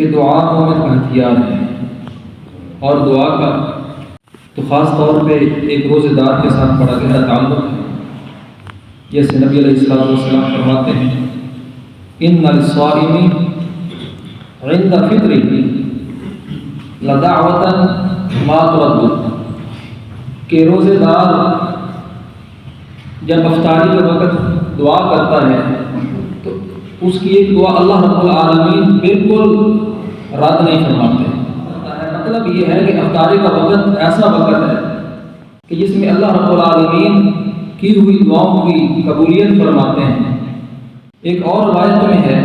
کہ دعا مومن کا ہتھیار ہے، اور دعا کا تو خاص طور پہ ایک روزے دار کے ساتھ بڑا گہرا تعلق ہے۔ جیسے نبی علیہ السلام فرماتے ہیں ان للصائم عند فطره لدعوة ما ترد، کہ روزے دار جب افطاری کے وقت دعا کرتا ہے تو اس کی ایک دعا اللہ رب العالمین بالکل رد نہیں فرماتے۔ مطلب یہ ہے کہ افطاری کا وقت ایسا وقت ہے کہ جس میں اللہ رب العالمین کی ہوئی دعاؤں کی قبولیت فرماتے ہیں۔ ایک اور روایت میں ہے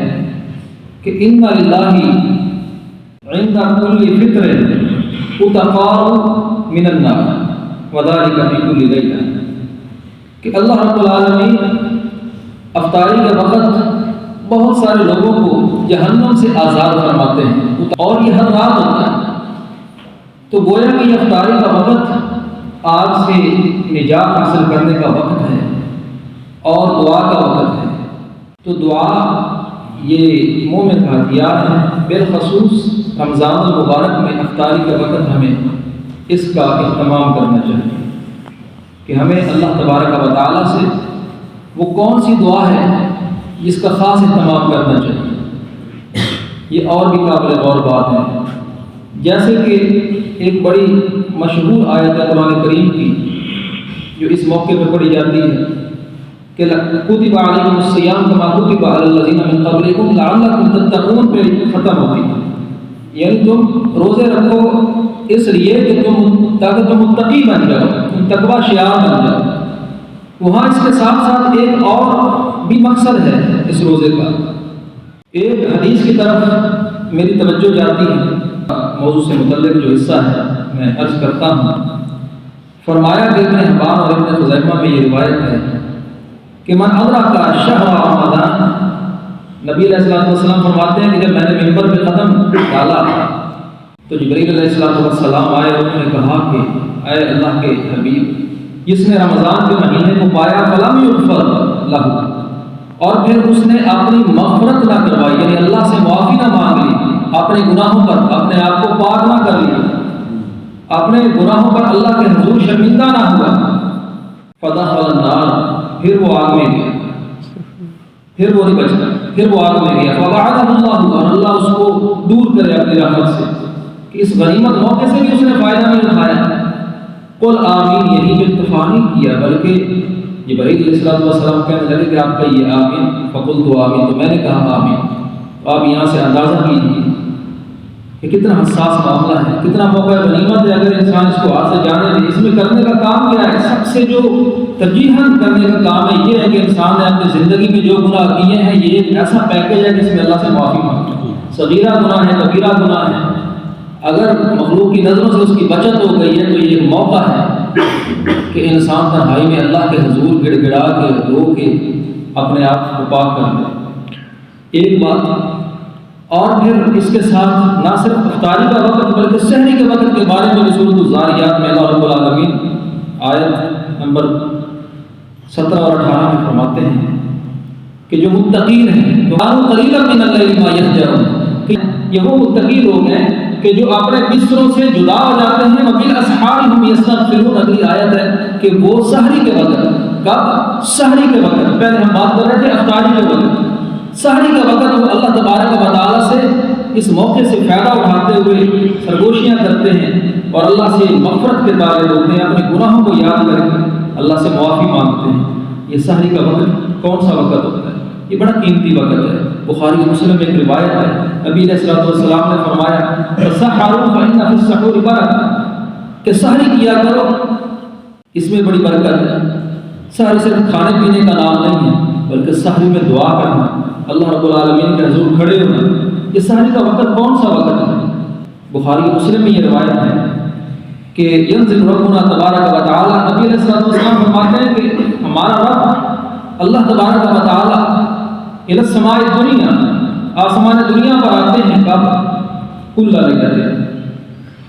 کہ ان للہ عند کل فطر اتقاء من النار وذلك في كل لیلہ، کہ اللہ رب العالمین افطاری کے وقت بہت سارے لوگوں کو جہنم سے آزاد فرماتے ہیں، اور یہ ہر رات ہوتا ہے۔ تو گویا کہ یہ افطاری کا وقت آگ سے نجات حاصل کرنے کا وقت ہے اور دعا کا وقت ہے۔ تو دعا یہ مومن کا ہتھیار ہے، بالخصوص رمضان المبارک میں افطاری کے وقت ہمیں اس کا اہتمام کرنا چاہیے کہ ہمیں اللہ تبارک و تعالیٰ سے وہ کون سی دعا ہے جس کا خاص اہتمام کرنا چاہیے۔ یہ اور بھی قابل غور بات ہے، جیسے کہ ایک بڑی مشہور آیت ہے قرآن کریم کی جو اس موقع پہ پڑھی جاتی ہے کہ کتب علیکم الصیام کما کتب علی الذین من قبلکم لعلکم تتقون پہ ختم ہوتی ہے، یعنی تم روزے رکھو اس لیے کہ تاکہ تم متقی بن جاؤ، تم تقوی شعار بن جاؤ۔ وہاں اس کے ساتھ ساتھ ایک اور بھی مقصد ہے اس روزے کا۔ ایک حدیث کی طرف میری توجہ جاتی ہے، موضوع سے متعلق جو حصہ ہے میں عرض کرتا ہوں۔ فرمایا کہ ابن حبان اور ابن خزیمہ میں یہ روایت ہے کہ من ادرک شہر رمضان، نبی علیہ السلام فرماتے ہیں کہ جب میں نے ممبر پہ قدم ڈالا تو جبرائیل علیہ السلام آئے اور انہوں نے کہا کہ اے اللہ کے حبیب، جس نے رمضان کے مہینے کو پایا فلم یغفر لہ، اور پھر اس نے اپنی مغفرت نہ کروائی، یعنی اللہ سے معافی نہ مانگ لی، اپنے گناہوں پر اپنے آپ کو پاک نہ کر لیا، اپنے گناہوں پر اللہ کے حضور شرمندہ نہ ہوا، فدخل النار، پھر وہ آگ میں گیا، پھر وہ نہیں بچتا، پھر وہ آگ میں گیا، فبعدہ اللہ، اور اللہ اس کو دور کرے اپنی رحمت سے کہ اس غنیمت موقع سے بھی اس نے فائدہ نہیں اٹھایا۔ قل آمین، یہی جو اتفاق نہیں کیا بلکہ جبرائیل علیہ السلام کہنے لگے کہ آپ کہیے آمین، فقلت آمین، تو میں نے کہا آمین۔ تو آپ یہاں سے اندازہ کیجیے کہ کتنا حساس معاملہ ہے، کتنا موقع غنیمت ہے اگر انسان اس کو ہاتھ سے جانے دے۔ اس میں کرنے کا کام کیا ہے؟ سب سے جو ترجیحاً کرنے کا کام ہے یہ ہے کہ انسان نے اپنی زندگی میں جو گناہ کیے ہیں یہ ایک ایسا پیکیج ہے جس میں اللہ سے معافی مانگے۔ صغیرہ گناہ ہے، کبیرہ گناہ ہے، اگر مخلوق کی نظروں سے اس کی بچت ہو گئی ہے تو یہ موقع ہے کہ انسان تنہائی میں اللہ کے حضور گڑ گڑا کے رو کے اپنے آپ کو پاک کر لے۔ ایک بات اور پھر اس کے ساتھ نہ صرف افطاری کا وقت بلکہ سحری کے وقت کے بارے میں سورۃ الذاریات میں اللہ رب العالمین آیت نمبر 17 اور 18 میں فرماتے ہیں کہ جو متقین ہیں قلیلا من اللیل ما یہجعون، یہ وہ متقی لوگ ہیں کہ جو اپنے بستروں سے جدا ہو جاتے ہیں، وبالاسحار هم یستغفرون، اگلی آیت ہے کہ وہ سحری کے وقت، کب؟ سحری کے وقت، پہلے ہم بات کر رہے تھے افطاری کے وقت، سحری کا وقت وہ اللہ تبارک و تعالیٰ سے اس موقع سے فائدہ اٹھاتے ہوئے سرگوشیاں کرتے ہیں اور اللہ سے مغفرت کے طالب ہوتے ہیں، اپنے گناہوں کو یاد کر کے اللہ سے معافی مانگتے ہیں۔ یہ سحری کا وقت کون سا وقت ہوتا ہے؟ یہ بڑا قیمتی وقت ہے۔ بخاری مسلم میں ایک روایت ہے، نبی علیہ السلام نے فرمایا تسحروا فإن فی السحور برکۃ، کہ سحری کیا کرو، اس میں بڑی برکت ہے۔ سحری صرف کھانے پینے کا نام نہیں ہے بلکہ سحری میں دعا کرنا، اللہ رب العالمین کے حضور کھڑے ہونا۔ یہ سحری کا وقت کون سا وقت ہے؟ بخاری مسلم میں یہ روایت ہے کہ ینزل ربنا تبارک و تعالی، نبی علیہ السلام فرماتے ہیں کہ ہمارا رب اللہ تبارک و تعالی الی السماء الدنیا، آسمان دنیا پر آتے ہیں، کب؟ کل لیلۃ،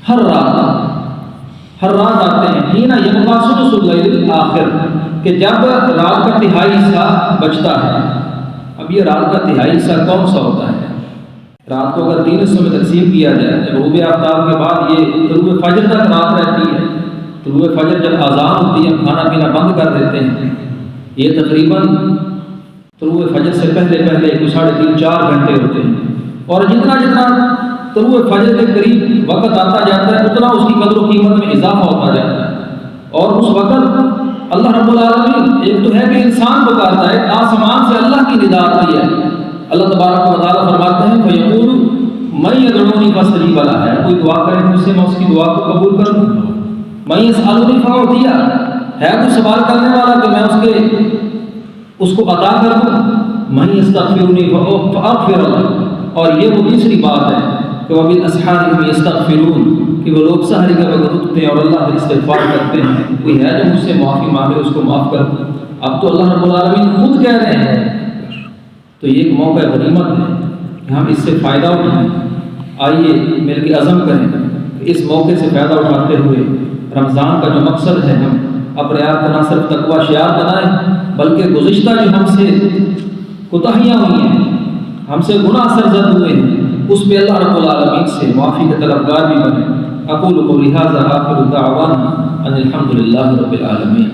ہر رات آتے ہیں، حین یبقی ثلث اللیل الآخر، کہ جب رات کا تہائی حصہ بچتا ہے۔ اب یہ رات کا تہائی حصہ کون سا ہوتا ہے؟ رات کو اگر 3 حصوں میں تقسیم کیا جائے، غروب آفتاب کے بعد یہ طلوع فجر تک رات رہتی ہے، طلوع فجر جب اذان ہوتی ہے ہم کھانا پینا بند کر دیتے ہیں، یہ تقریباً طلوع فجر سے پہلے پہلے 3.5-4 گھنٹے ہوتے ہیں، اور جتنا جتنا طلوع فجر کے قریب وقت آتا جاتا ہے اتنا اس کی قدر و قیمت میں اضافہ ہوتا جاتا ہے، اور اس وقت اللہ رب العالمین ایک تو ہے کہ انسان پکارتا ہے، آسمان سے اللہ کی ندا آتی ہے، اللہ تبارک و تعالیٰ فرماتے ہیں فَيَقُولُ مَن يَدْعُونِي فَاسْتَجِيبَ لَهُ، ہے کوئی دعا کرے مجھ سے میں اس کی دعا کو قبول کر لوں، مَن يَسْأَلُنِي فَأُعْطِيَهُ، ہے کوئی سوال کرنے والا کہ میں اس کو عطا کر دوں، مَن يَسْتَغْفِرُنِي فَأَغْفِرَ لَهُ، اور یہ وہ تیسری بات ہے کہ وَبِالْأَسْحَارِ هُمْ يَسْتَغْفِرُونَ، کہ وہ لوگ سحری کے وقت اٹھتے ہیں اور اللہ سے استغفار کرتے ہیں، کوئی ہے جو مجھ سے معافی مانگے اس کو معاف کر دوں۔ اب تو اللہ رب العالمین خود کہہ رہے ہیں، تو یہ ایک موقع غنیمت ہے کہ ہم اس سے فائدہ اٹھائیں، آئیے مل کے عزم کریں کہ اس موقع سے فائدہ اٹھاتے ہوئے رمضان کا جو مقصد ہے ہم اپنے آپ کو نہ صرف تقوی شعار بنائیں بلکہ گزشتہ جو ہم سے کوتاہیاں ہوئی ہیں، ہم سے گناہ سرزد ہوئے ہیں، اس پہ اللہ رب العالمین سے معافی کے طلبگار بھی بنیں۔ اقول قولی ھذا آخر دعوانا ان الحمد للہ رب العالمین۔